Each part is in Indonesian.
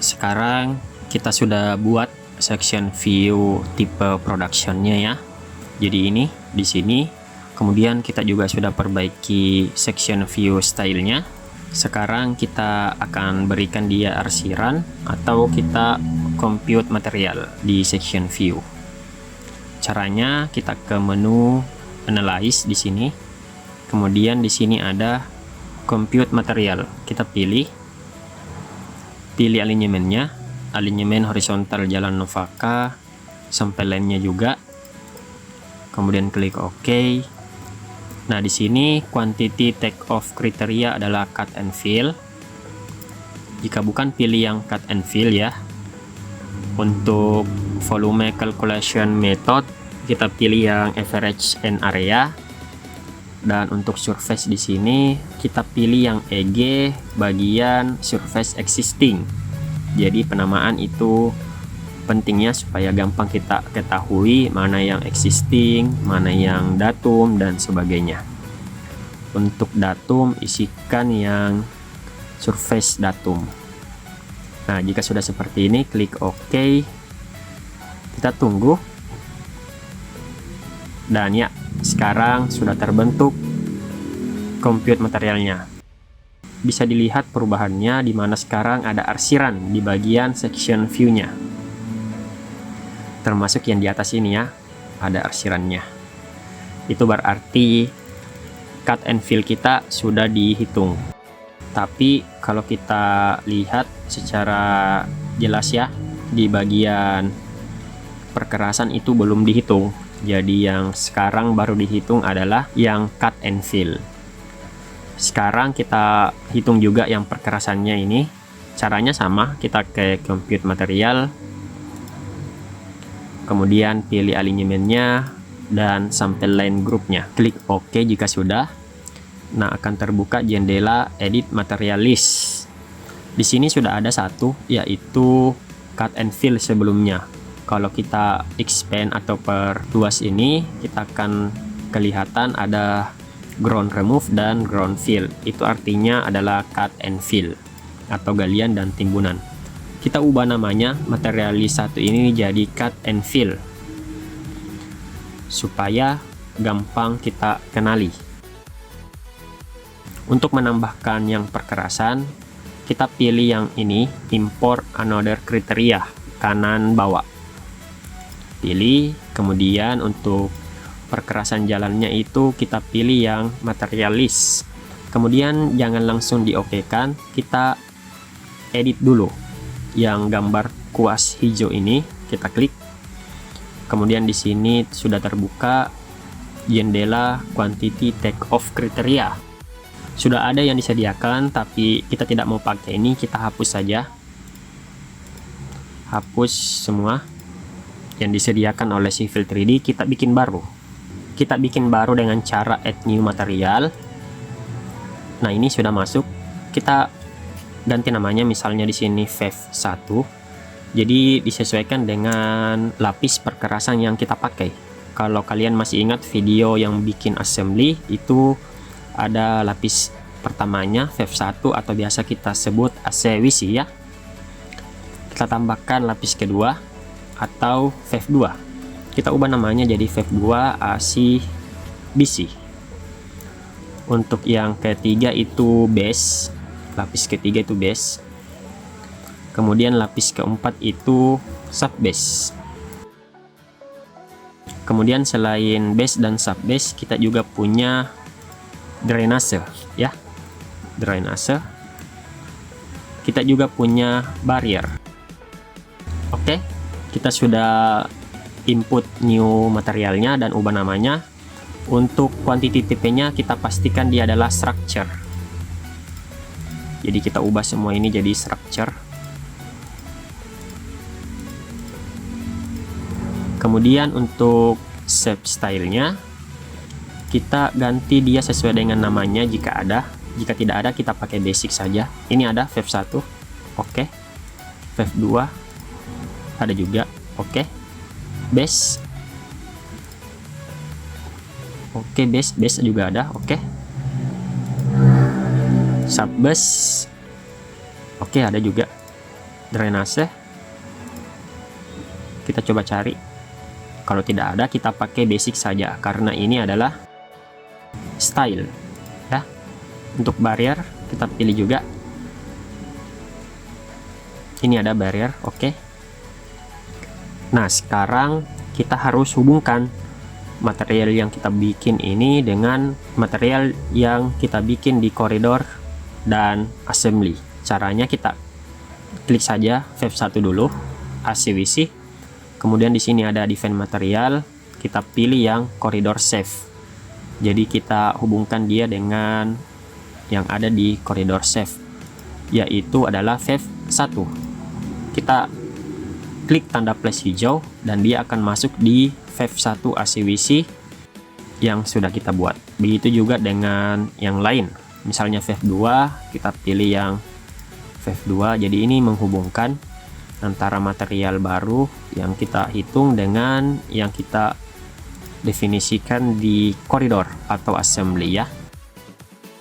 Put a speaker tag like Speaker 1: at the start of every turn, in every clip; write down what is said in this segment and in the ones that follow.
Speaker 1: sekarang kita sudah buat section view tipe productionnya ya. Jadi ini di sini. Kemudian kita juga sudah perbaiki section view stylenya. Sekarang kita akan berikan dia arsiran atau kita compute material di section view. Caranya kita ke menu analyze di sini. Kemudian di sini ada compute material. Kita pilih alignmentnya, alignment horizontal jalan Novaka sampai line-nya juga. Kemudian klik OK. Nah, di sini quantity take off kriteria adalah cut and fill. Jika bukan, pilih yang cut and fill ya. Untuk volume calculation method, kita pilih yang average and area. Dan untuk surface di sini, kita pilih yang EG bagian surface existing. Jadi penamaan itu pentingnya supaya gampang kita ketahui mana yang existing, mana yang datum, dan sebagainya. Untuk datum, isikan yang surface datum. Nah, jika sudah seperti ini, klik OK. Kita tunggu. Dan ya, sekarang sudah terbentuk compute materialnya. Bisa dilihat perubahannya di mana sekarang ada arsiran di bagian section view-nya. Termasuk yang di atas ini ya, ada arsirannya. Itu berarti cut and fill kita sudah dihitung. Tapi kalau kita lihat secara jelas ya, di bagian perkerasan itu belum dihitung. Jadi yang sekarang baru dihitung adalah yang cut and fill. Sekarang kita hitung juga yang perkerasannya ini. Caranya sama, kita ke compute material. Kemudian pilih alignmentnya dan sampai line groupnya. Klik OK jika sudah. Nah, akan terbuka jendela edit material list. Di sini sudah ada satu, yaitu cut and fill sebelumnya. Kalau kita expand atau perluas ini, kita akan kelihatan ada ground remove dan ground fill. Itu artinya adalah cut and fill atau galian dan timbunan. Kita ubah namanya materialis satu ini jadi cut and fill supaya gampang kita kenali. Untuk menambahkan yang perkerasan, kita pilih yang ini, import another criteria, kanan bawah. Pilih, kemudian untuk perkerasan jalannya itu kita pilih yang materialis. Kemudian jangan langsung di-OK-kan, kita edit dulu. Yang gambar kuas hijau ini kita klik. Kemudian di sini sudah terbuka jendela quantity take off kriteria. Sudah ada yang disediakan, tapi kita tidak mau pakai ini, kita hapus saja. Hapus semua yang disediakan oleh Civil 3D, kita bikin baru. Kita bikin baru dengan cara add new material. Nah, ini sudah masuk. Kita ganti namanya, misalnya di sini Wave 1. Jadi disesuaikan dengan lapis perkerasan yang kita pakai. Kalau kalian masih ingat video yang bikin assembly, itu ada lapis pertamanya Wave 1 atau biasa kita sebut ACWC ya. Kita tambahkan lapis kedua atau Wave 2. Kita ubah namanya jadi Wave 2 ACBC. Untuk yang ketiga itu base. Lapis ketiga itu base. Kemudian lapis keempat itu sub base. Kemudian selain base dan sub base, kita juga punya drainase ya. Drainase. Kita juga punya barrier. Oke, kita sudah input new materialnya dan ubah namanya. Untuk quantity type-nya kita pastikan dia adalah structure. Jadi kita ubah semua ini jadi structure. Kemudian untuk shape stylenya kita ganti dia sesuai dengan namanya jika ada. Jika tidak ada, kita pakai basic saja. Ini ada Wave 1. Oke. Wave 2 ada juga. Oke. Base. Oke, base juga ada. Oke. Subbase. Oke, ada juga. drainase. Kita coba cari. Kalau tidak ada, kita pakai basic saja karena ini adalah style ya. Untuk barrier kita pilih juga. Ini ada barrier, oke. Nah, sekarang kita harus hubungkan material yang kita bikin ini dengan material yang kita bikin di koridor dan assembly. Caranya kita klik saja Wave 1 dulu, ACWC. Kemudian di sini ada define material, kita pilih yang koridor safe. Jadi kita hubungkan dia dengan yang ada di koridor safe, yaitu adalah Wave 1. Kita klik tanda plus hijau dan dia akan masuk di Wave 1 ACWC yang sudah kita buat. Begitu juga dengan yang lain. Misalnya Wave 2, kita pilih yang Wave 2. Jadi ini menghubungkan antara material baru yang kita hitung dengan yang kita definisikan di koridor atau assembly ya.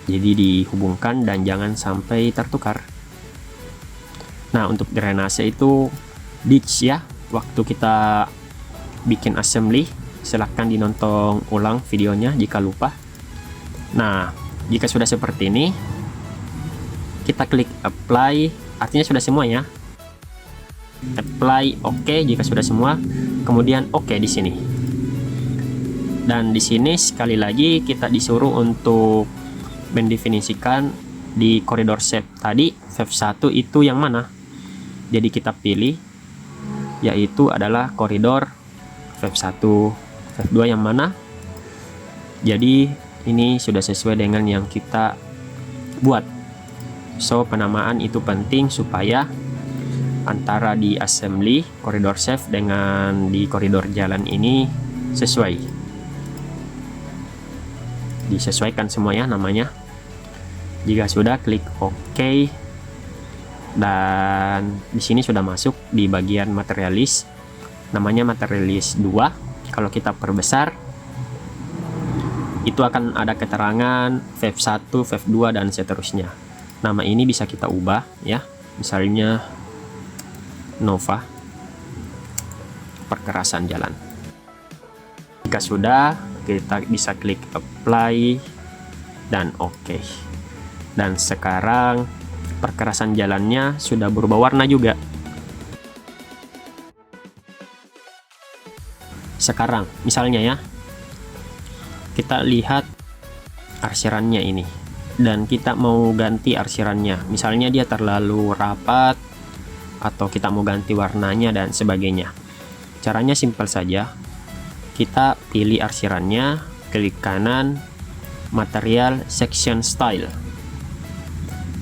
Speaker 1: Jadi dihubungkan dan jangan sampai tertukar. Nah, untuk drainase itu ditch ya. Waktu kita bikin assembly, silahkan dinonton ulang videonya jika lupa. Nah, jika sudah seperti ini, kita klik apply, artinya sudah semua ya. Apply oke jika sudah semua, kemudian oke di sini. Dan di sini sekali lagi kita disuruh untuk mendefinisikan di koridor shape tadi Wave 1 itu yang mana. Jadi kita pilih yaitu adalah koridor Wave 1, Wave 2 yang mana. Jadi ini sudah sesuai dengan yang kita buat. So penamaan itu penting supaya antara di assembly koridor shape dengan di koridor jalan ini sesuai. Disesuaikan semua ya namanya. Jika sudah, klik OK. Dan di sini sudah masuk di bagian materialis, namanya materialis 2. Kalau kita perbesar itu akan ada keterangan Wave 1, Wave 2 dan seterusnya. Nama ini bisa kita ubah ya, misalnya Nova, perkerasan jalan. Jika sudah, kita bisa klik apply dan OK. Dan sekarang perkerasan jalannya sudah berubah warna juga. Sekarang misalnya ya, kita lihat arsirannya ini dan kita mau ganti arsirannya. Misalnya dia terlalu rapat atau kita mau ganti warnanya dan sebagainya. Caranya simpel saja. Kita pilih arsirannya, klik kanan, material, section style.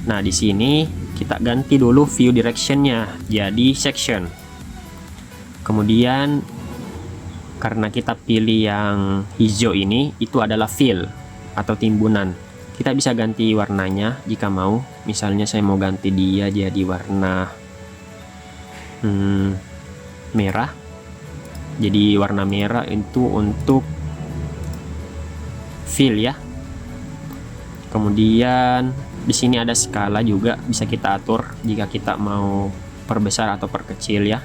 Speaker 1: Nah, di sini kita ganti dulu view directionnya jadi section. Kemudian karena kita pilih yang hijau ini, itu adalah fill atau timbunan. Kita bisa ganti warnanya jika mau. Misalnya saya mau ganti dia jadi warna merah. Jadi warna merah itu untuk fill ya. Kemudian di sini ada skala juga, bisa kita atur jika kita mau perbesar atau perkecil ya.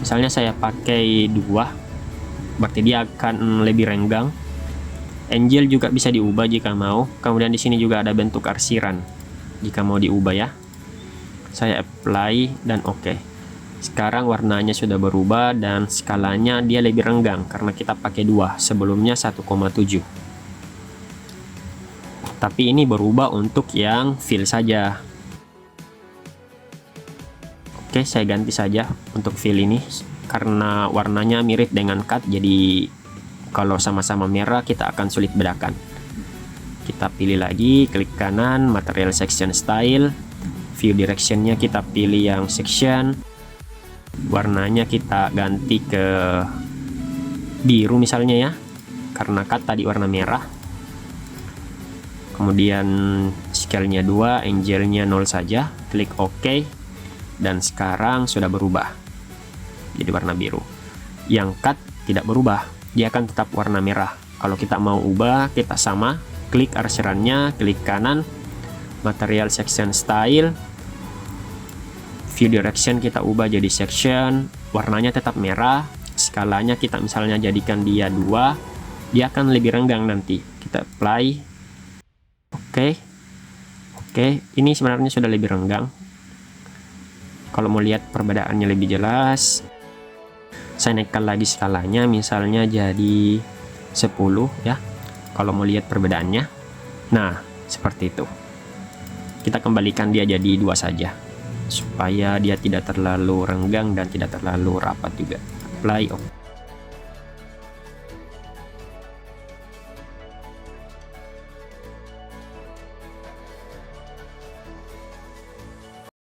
Speaker 1: Misalnya saya pakai 2, berarti dia akan lebih renggang. Angel juga bisa diubah jika mau. Kemudian di sini juga ada bentuk arsiran jika mau diubah ya. Saya apply dan OK. Sekarang warnanya sudah berubah dan skalanya dia lebih renggang karena kita pakai 2, sebelumnya 1,7. Tapi ini berubah untuk yang fill saja. Oke, saya ganti saja untuk fill ini karena warnanya mirip dengan cut, jadi kalau sama-sama merah kita akan sulit bedakan. Kita pilih lagi, klik kanan, material section style, view directionnya kita pilih yang section, warnanya kita ganti ke biru misalnya ya, karena cut tadi warna merah. Kemudian scale-nya 2, angle-nya 0 saja, klik OK. Dan sekarang sudah berubah jadi warna biru. Yang cut tidak berubah, dia akan tetap warna merah. Kalau kita mau ubah, kita sama, klik arsirannya, klik kanan, material section style, view direction kita ubah jadi section, warnanya tetap merah, skalanya kita misalnya jadikan dia 2, dia akan lebih renggang nanti. Kita apply. Oke, ini sebenarnya sudah lebih renggang. Kalau mau lihat perbedaannya lebih jelas, saya naikkan lagi skalanya, misalnya jadi 10 ya. Kalau mau lihat perbedaannya, nah seperti itu. Kita kembalikan dia jadi 2 saja, supaya dia tidak terlalu renggang dan tidak terlalu rapat juga. Apply.